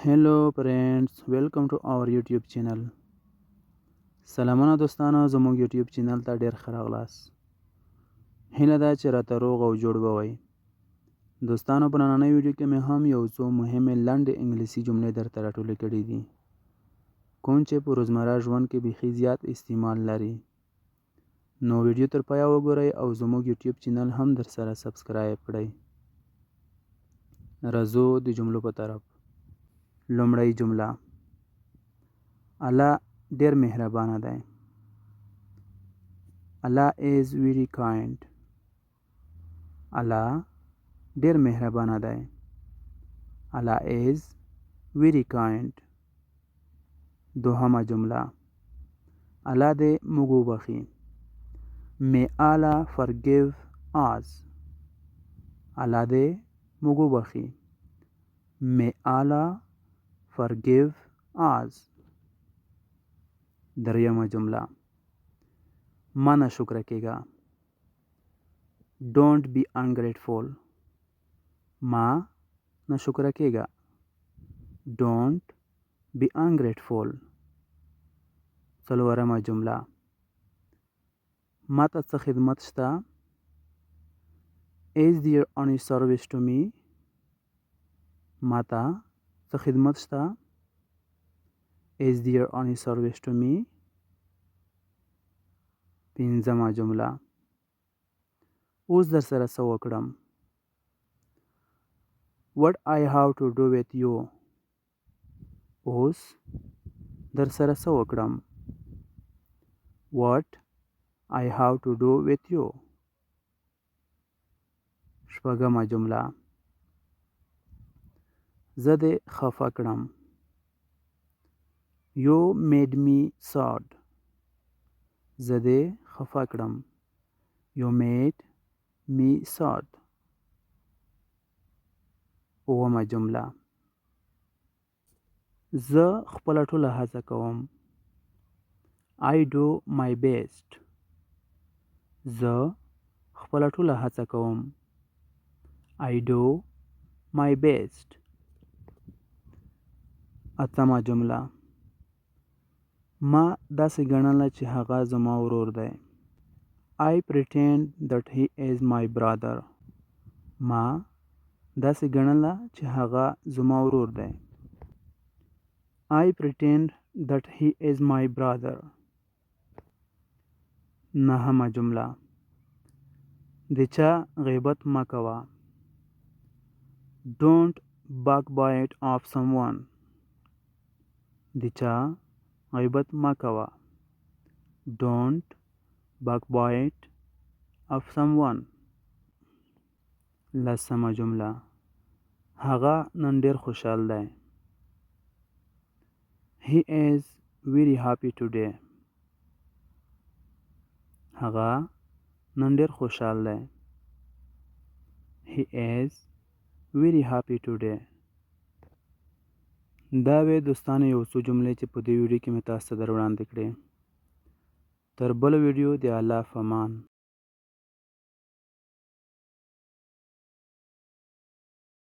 Hello friends, welcome to our YouTube channel. سلامونه دوستانو زموږ YouTube چینل ته ډیر ښه راغلاست. هیله ده چې راته روغ او جوړ به وئ. دوستانو په نننۍ ویډیو کې مې هم یو څو مهمې لنډې انګلیسي جملې درته راټولې کړي دي کوم چې په روزمره ژوند کې بیخي زیات استعمال لري. نو ویډیو تر پایه وګورئ او زموږ YouTube چینل هم درسره سبسکرایب کړئ. راځو د جملو په طرف. لومړی جمله: الله ډیر مهربانه دی. Allah is very kind. Allah ډیر مهربانه دی. Allah is very kind. دوهمه جمله: الله دې موږ وبخي. May Allah forgive us. الله دې موږ وبخي. May Allah forgive us. دریمه جمله: ما ناشکره کېږه. Don't be ungrateful. ما ناشکره کېږه. Don't be ungrateful. څلورمه جمله: ما ته څه خدمت شته؟ Is there any service to me? ما ته څه خدمت شته؟ Is there any service to me? پنځمه جمله: اوس در سره څه وکړم؟ What I have to do with you. اوس در سره څه وکړم؟ What I have to do with you. شپږمه جمله: زه دې خفه کړم. You made me sad. زه دې خفه کړم. You made me sad. اوومه جمله: زه خپله ټوله هڅه کوم. I do my best. زه خپله ټوله هڅه کوم. I do my best. اتمه جمله: ما داسې ګڼله چې هغه زما ورور دی. I pretend that he is my brother. ما داسې ګڼله چې هغه زما ورور دی. I pretend that he is my brother. نهمه جمله: د چا غیبت مه کوه. Don't backbite of someone. د چا غیبت مه کوه. Don't backbite of someone. لسمه جمله: هغه نن ډیر خوشحال دی. He is very happy today. هغه نن ډیر خوشحال دی. He is very happy today. دا وې دوستانو یو څو جملې چې په دې ویډیو کې مې تاسو ته در وړاندې کړې. تر بله ویډیو د الله په امان.